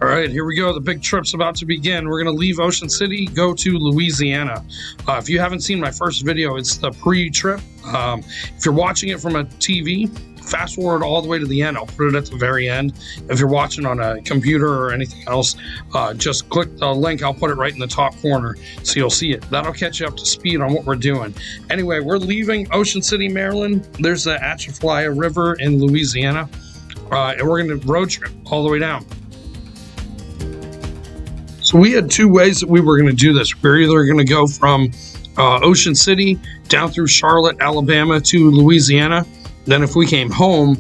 All right, here we go. The big trip's about to begin. We're going to leave Ocean City, go to Louisiana. If you haven't seen my first video, it's the pre-trip. If you're watching it from a TV, fast forward all the way to the end. I'll put it at the very end. If you're watching on a computer or anything else, just click the link. I'll put it right in the top corner so you'll see it. That'll catch you up to speed on what we're doing. Anyway, we're leaving Ocean City, Maryland. There's the Atchafalaya River in Louisiana, and we're going to road trip all the way down. So we had two ways that we were going to do this. We're either going to go from Ocean City down through Charlotte, Alabama to Louisiana. Then if we came home,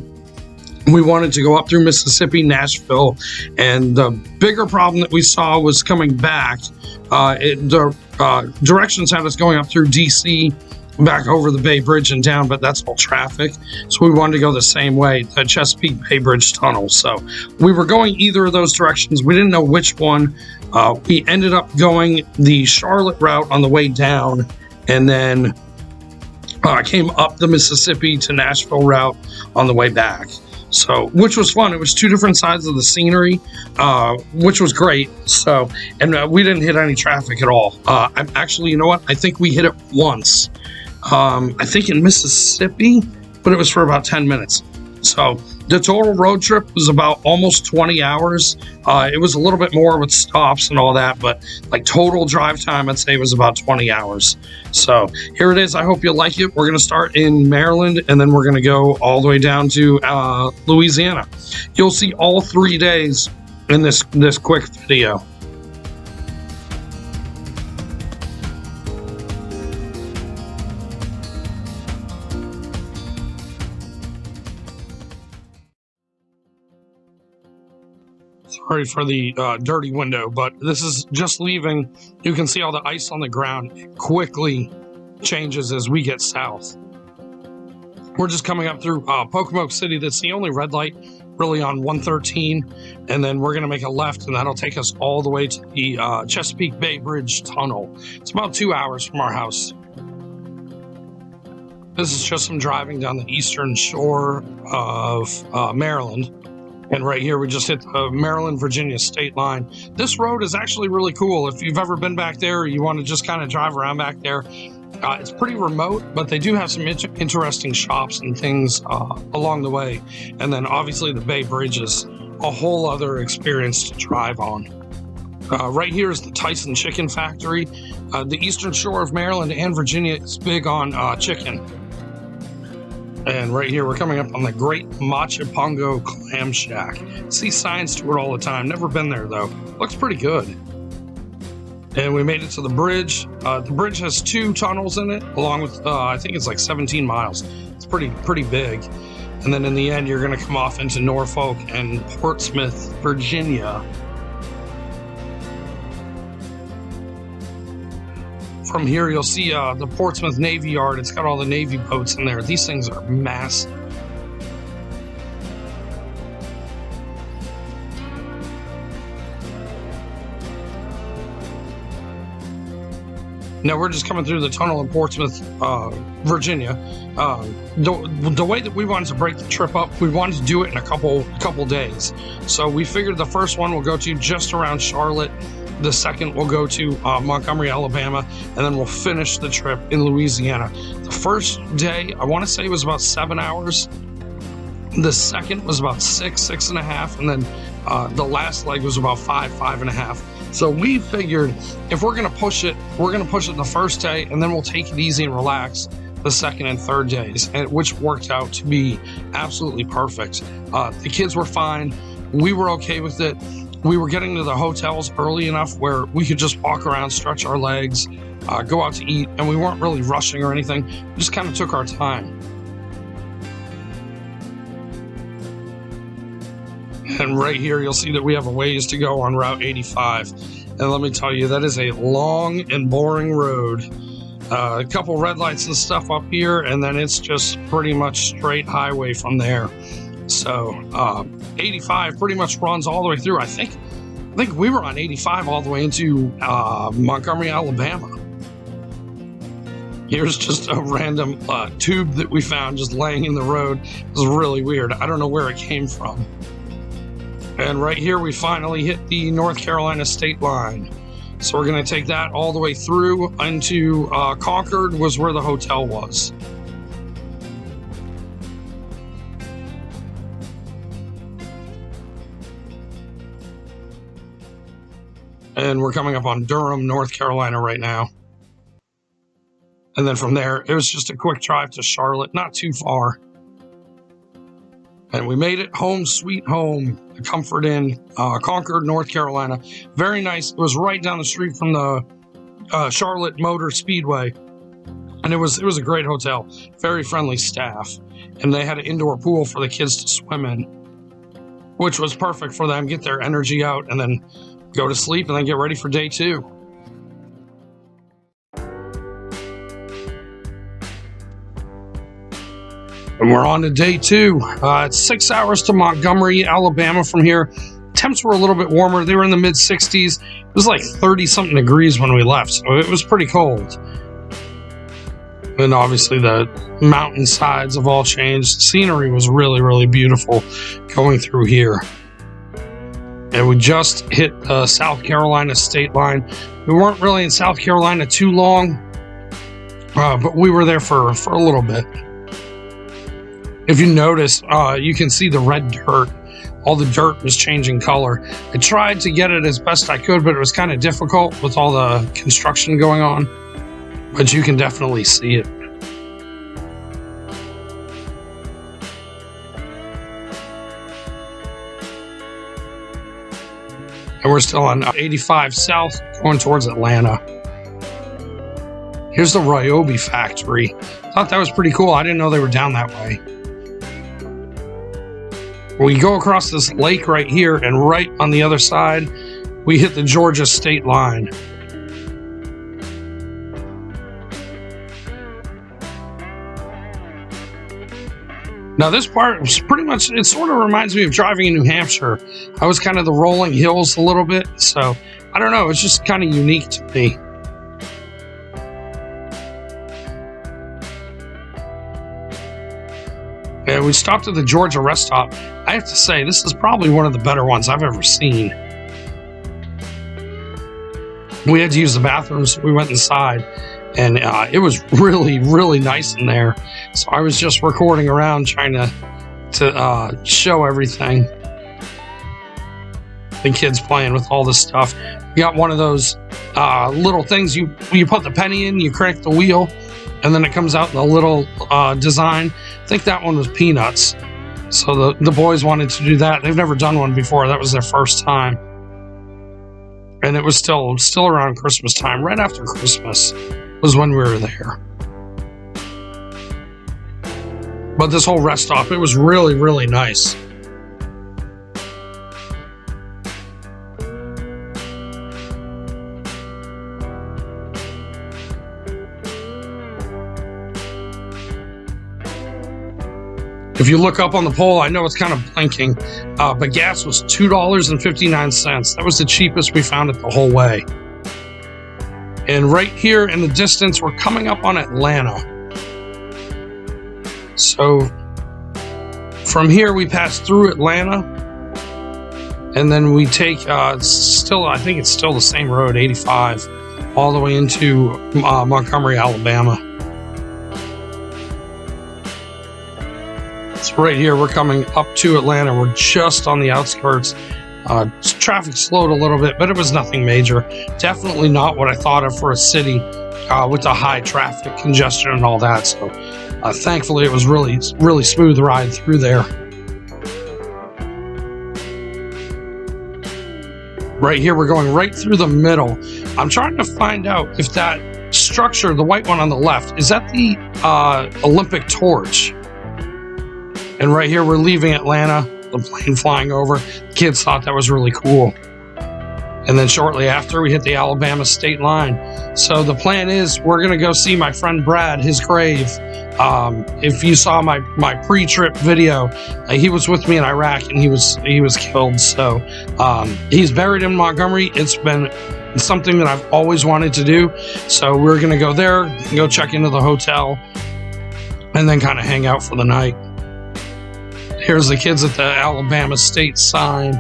we wanted to go up through Mississippi, Nashville. And the bigger problem that we saw was coming back. Directions had us going up through D.C., back over the Bay Bridge and down, but that's all traffic. So we wanted to go the same way, the Chesapeake Bay Bridge Tunnel. So we were going either of those directions. We didn't know which one. We ended up going the Charlotte route on the way down, and then came up the Mississippi to Nashville route on the way back. So, which was fun. It was two different sides of the scenery, which was great. So, and we didn't hit any traffic at all. I'm actually, you know what? I think we hit it once. I think in Mississippi, but it was for about 10 minutes. So the total road trip was about almost 20 hours. It was a little bit more with stops and all that, but like total drive time, I'd say was about 20 hours. So here it is. I hope you like it. We're going to start in Maryland, and then we're going to go all the way down to Louisiana. You'll see all 3 days in this quick video. Sorry for the dirty window, but this is just leaving. You can see all the ice on the ground. It quickly changes as we get south. We're just coming up through Pocomoke City. That's the only red light really on 113. And then we're going to make a left, and that'll take us all the way to the Chesapeake Bay Bridge Tunnel. It's about 2 hours from our house. This is just some driving down the eastern shore of Maryland. And right here, we just hit the Maryland-Virginia state line. This road is actually really cool. If you've ever been back there, or you want to just kind of drive around back there, it's pretty remote, but they do have some interesting shops and things along the way. And then obviously the Bay Bridge is a whole other experience to drive on. Right here is the Tyson Chicken Factory. The eastern shore of Maryland and Virginia is big on chicken. And right here, we're coming up on the Great Machipongo Clam Shack. See signs to it all the time. Never been there, though. Looks pretty good. And we made it to the bridge. The bridge has 2 tunnels in it, along with, I think it's like 17 miles. It's pretty big. And then in the end, you're going to come off into Norfolk and Portsmouth, Virginia. From here, you'll see the Portsmouth Navy Yard. It's got all the Navy boats in there. These things are massive. Now we're just coming through the tunnel in Portsmouth, Virginia. The way that we wanted to break the trip up, we wanted to do it in a couple days. So we figured the first one we'll go to just around Charlotte. The second we'll go to Montgomery, Alabama, and then we'll finish the trip in Louisiana. The first day, I want to say, was about 7 hours. The second was about 6.5, and then the last leg was about 5.5. So we figured if we're going to push it, we're going to push it the first day, and then we'll take it easy and relax the second and third days, which worked out to be absolutely perfect. The kids were fine. We were okay with it. We were getting to the hotels early enough where we could just walk around, stretch our legs, go out to eat, and we weren't really rushing or anything. We just kind of took our time. And right here, you'll see that we have a ways to go on Route 85. And let me tell you, that is a long and boring road. A couple red lights and stuff up here, and then it's just pretty much straight highway from there. So 85 pretty much runs all the way through. I think we were on 85 all the way into Montgomery, Alabama. Here's just a random tube that we found just laying in the road. It was really weird. I don't know where it came from. And right here, we finally hit the North Carolina state line. So we're going to take that all the way through into Concord, was where the hotel was. And we're coming up on Durham, North Carolina right now. And then from there, it was just a quick drive to Charlotte, not too far. And we made it home, sweet home, the Comfort Inn, Concord, North Carolina. Very nice. It was right down the street from the Charlotte Motor Speedway. And it was a great hotel, very friendly staff. And they had an indoor pool for the kids to swim in, which was perfect for them, get their energy out, and then go to sleep and then get ready for day 2. And we're on to day 2. It's 6 hours to Montgomery, Alabama from here. Temps were a little bit warmer. They were in the mid-60s. It was like 30-something degrees when we left, so it was pretty cold. And obviously the mountainsides have all changed. The scenery was really, really beautiful going through here. And we just hit South Carolina state line. We weren't really in South Carolina too long, but we were there for a little bit. If you notice, you can see the red dirt. All the dirt was changing color. I tried to get it as best I could, but it was kind of difficult with all the construction going on. But you can definitely see it. And we're still on 85 South, going towards Atlanta. Here's the ReelJayB factory. Thought that was pretty cool. I didn't know they were down that way. We go across this lake right here, and right on the other side, we hit the Georgia state line. Now this part was pretty much, it sort of reminds me of driving in New Hampshire. I was kind of the rolling hills a little bit, so I don't know, it's just kind of unique to me. And we stopped at the Georgia rest stop. I have to say, this is probably one of the better ones I've ever seen. We had to use the bathroom, so we went inside, and it was really, really nice in there. So I was just recording around, trying to show everything. The kids playing with all this stuff. We got one of those little things you put the penny in, you crank the wheel, and then it comes out in a little design. I think that one was Peanuts. So the boys wanted to do that. They've never done one before. That was their first time. And it was still around Christmas time. Right after Christmas was when we were there. But this whole rest stop, it was really, really nice. If you look up on the pole, I know it's kind of blinking, but gas was $2.59. That was the cheapest we found it the whole way. And right here in the distance, we're coming up on Atlanta. So from here, we pass through Atlanta, and then we take I think it's still the same road, 85, all the way into Montgomery, Alabama. So right here, we're coming up to Atlanta. We're just on the outskirts. Traffic slowed a little bit, but it was nothing major. Definitely not what I thought of for a city with the high traffic congestion and all that. So thankfully, it was really, really smooth ride through there. Right here, we're going right through the middle. I'm trying to find out if that structure, the white one on the left, is that the Olympic torch? And right here, we're leaving Atlanta, the plane flying over. The kids thought that was really cool. And then shortly after, we hit the Alabama state line. So the plan is we're going to go see my friend Brad, his grave. If you saw my pre-trip video, he was with me in Iraq, and he was killed. So he's buried in Montgomery. It's been something that I've always wanted to do. So we're going to go there, and go check into the hotel, and then kind of hang out for the night. Here's the kids at the Alabama State sign.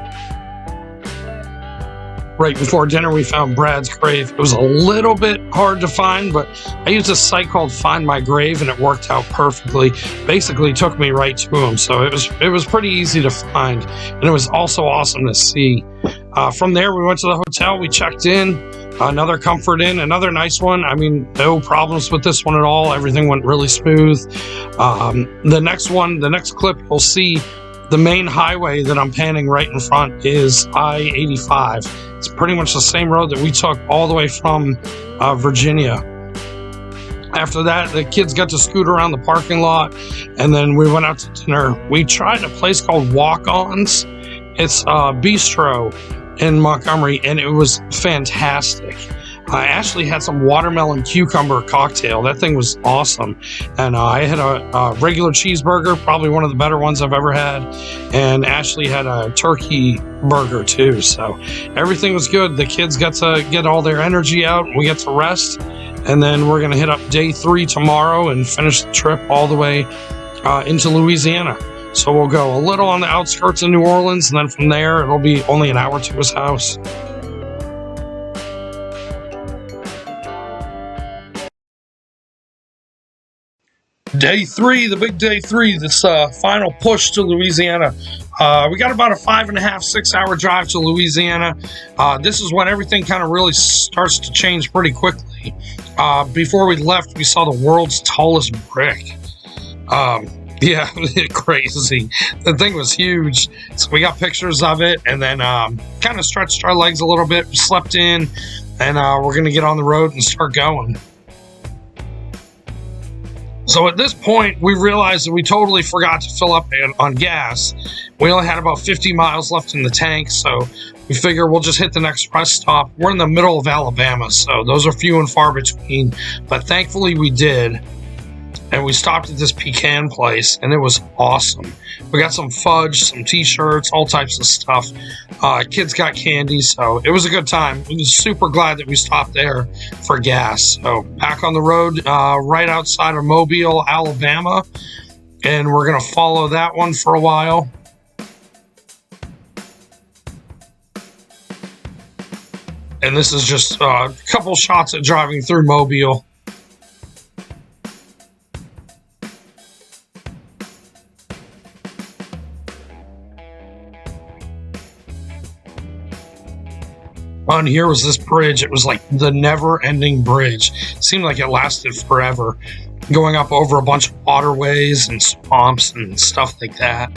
Right before dinner, we found Brad's grave. It was a little bit hard to find, but I used a site called Find My Grave, and it worked out perfectly. Basically, took me right to him, so it was pretty easy to find, and it was also awesome to see. From there, we went to the hotel. We checked in. Another Comfort Inn, another nice one. I mean, no problems with this one at all. Everything went really smooth. The next clip, you'll see the main highway that I'm panning right in front is I-85. It's pretty much the same road that we took all the way from Virginia. After that, the kids got to scoot around the parking lot, and then we went out to dinner. We tried a place called Walk-Ons. It's a bistro in Montgomery, and it was fantastic. I actually had some watermelon cucumber cocktail. That thing was awesome. And I had a regular cheeseburger, probably one of the better ones I've ever had. And Ashley had a turkey burger too. So everything was good. The kids got to get all their energy out. We get to rest. And then we're going to hit up day 3 tomorrow and finish the trip all the way into Louisiana. So we'll go a little on the outskirts of New Orleans, and then from there, it'll be only an hour to his house. Day 3, the big day 3, this final push to Louisiana. We got about a 5.5, 6 hour drive to Louisiana. This is when everything kind of really starts to change pretty quickly. Before we left, we saw the world's tallest brick. Yeah, crazy. The thing was huge. So we got pictures of it, and then kind of stretched our legs a little bit, slept in, and we're going to get on the road and start going. So at this point, we realized that we totally forgot to fill up on gas. We only had about 50 miles left in the tank, so we figure we'll just hit the next rest stop. We're in the middle of Alabama, so those are few and far between, but thankfully we did. And we stopped at this pecan place, and it was awesome. We got some fudge, some t-shirts, all types of stuff. Kids got candy, so it was a good time. I was super glad that we stopped there for gas. So back on the road right outside of Mobile, Alabama, and we're going to follow that one for a while. And this is just a couple shots at driving through Mobile. On here was this bridge. It was like the never-ending bridge. It seemed like it lasted forever, going up over a bunch of waterways and swamps and stuff like that.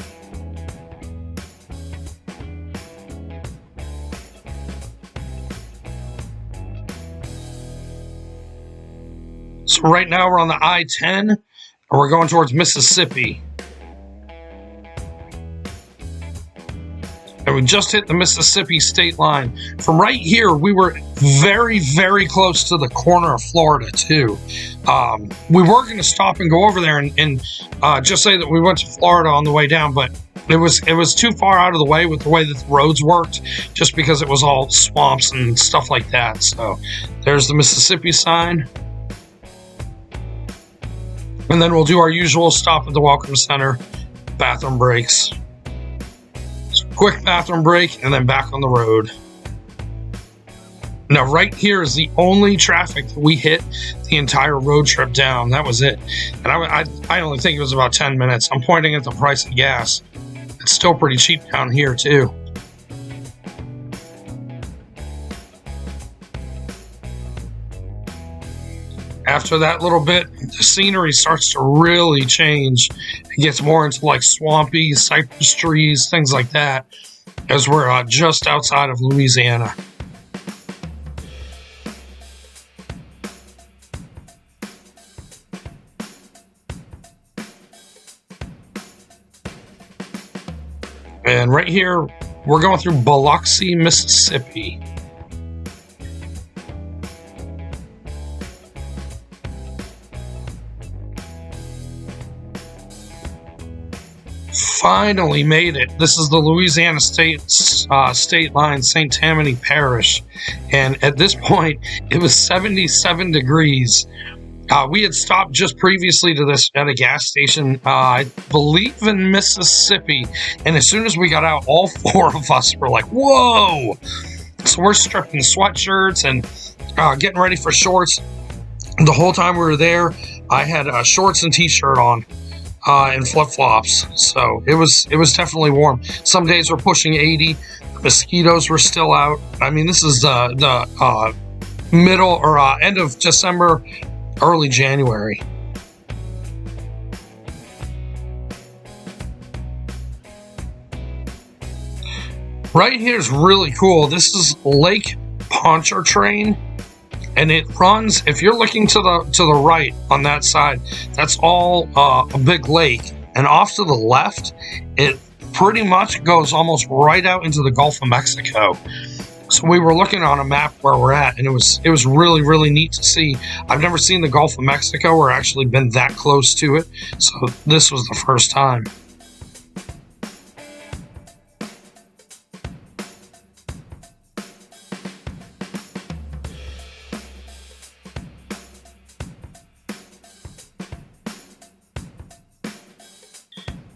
So right now we're on the I-10, and we're going towards Mississippi. And we just hit the Mississippi state line. From right here, we were very, very close to the corner of Florida, too. We were going to stop and go over there and just say that we went to Florida on the way down, but it was too far out of the way with the way that the roads worked, just because it was all swamps and stuff like that. So there's the Mississippi sign. And then we'll do our usual stop at the Welcome Center, bathroom breaks. Quick bathroom break, and then back on the road. Now, right here is the only traffic that we hit the entire road trip down. That was it. And I only think it was about 10 minutes. I'm pointing at the price of gas. It's still pretty cheap down here, too. After that little bit, the scenery starts to really change. It gets more into like swampy cypress trees, things like that, as we're just outside of Louisiana. And right here, we're going through Biloxi, Mississippi. Finally made it. This is the Louisiana state line, St. Tammany Parish, and at this point it was 77 degrees, We had stopped just previously to this at a gas station, I believe in Mississippi. And as soon as we got out, all four of us were like, whoa! So we're stripping sweatshirts and getting ready for shorts. The whole time we were there, I had shorts and t-shirt on and flip-flops. So it was definitely warm. Some days were pushing 80. Mosquitoes were still out. I mean, this is the middle or end of December, early January. Right here is really cool. This is Lake Pontchartrain, and it runs, if you're looking to the right on that side, that's all a big lake, and off to the left it pretty much goes almost right out into the Gulf of Mexico. So we were looking on a map where we're at, and it was really, really neat to see. I've never seen the Gulf of Mexico or actually been that close to it, so this was the first time.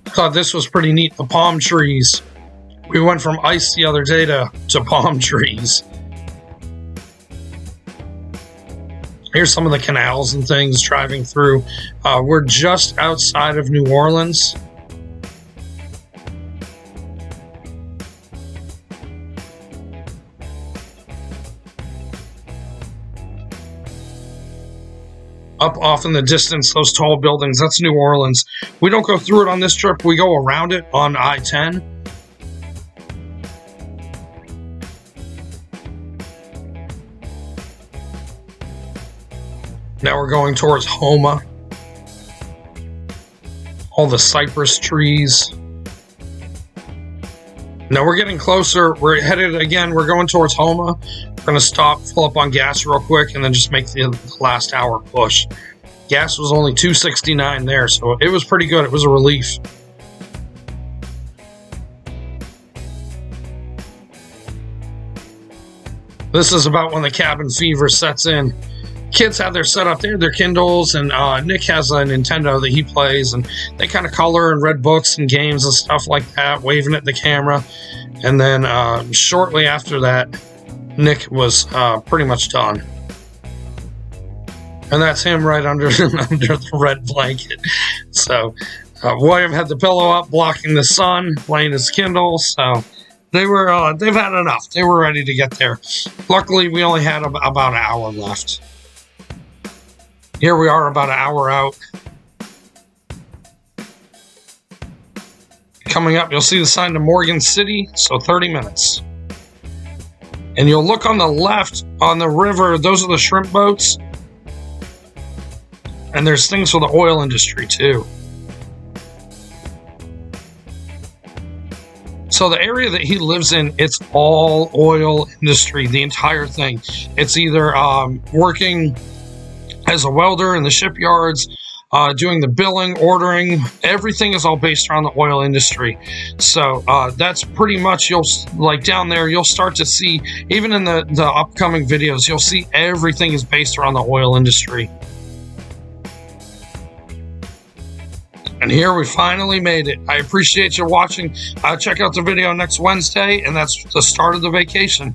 I thought this was pretty neat, the palm trees. We went from ice the other day to palm trees. Here's some of the canals and things driving through. We're just outside of New Orleans. Up off in the distance, those tall buildings, that's New Orleans. We don't go through it on this trip. We go around it on I-10. Now we're going towards Homa. All the cypress trees. Now we're getting closer. We're headed again. We're going towards Homa. We're going to stop, fill up on gas real quick, and then just make the last hour push. Gas was only $2.69 there, so it was pretty good. It was a relief. This is about when the cabin fever sets in. Kids have their setup. They have their Kindles, and Nick has a Nintendo that he plays, and they kind of color and read books and games and stuff like that, waving at the camera. And then shortly after that, Nick was pretty much done. And that's him right under the red blanket. So William had the pillow up, blocking the sun, playing his Kindle. So they've had enough. They were ready to get there. Luckily, we only had about an hour left. Here we are about an hour out. Coming up, you'll see the sign to Morgan City, so 30 minutes. And you'll look on the left on the river, those are the shrimp boats. And there's things for the oil industry too. So the area that he lives in, it's all oil industry, the entire thing. It's either working as a welder in the shipyards, doing the billing, ordering, everything is all based around the oil industry. So that's pretty much, down there, you'll start to see, even in the upcoming videos, you'll see everything is based around the oil industry. And here we finally made it. I appreciate you watching. Check out the video next Wednesday, and that's the start of the vacation.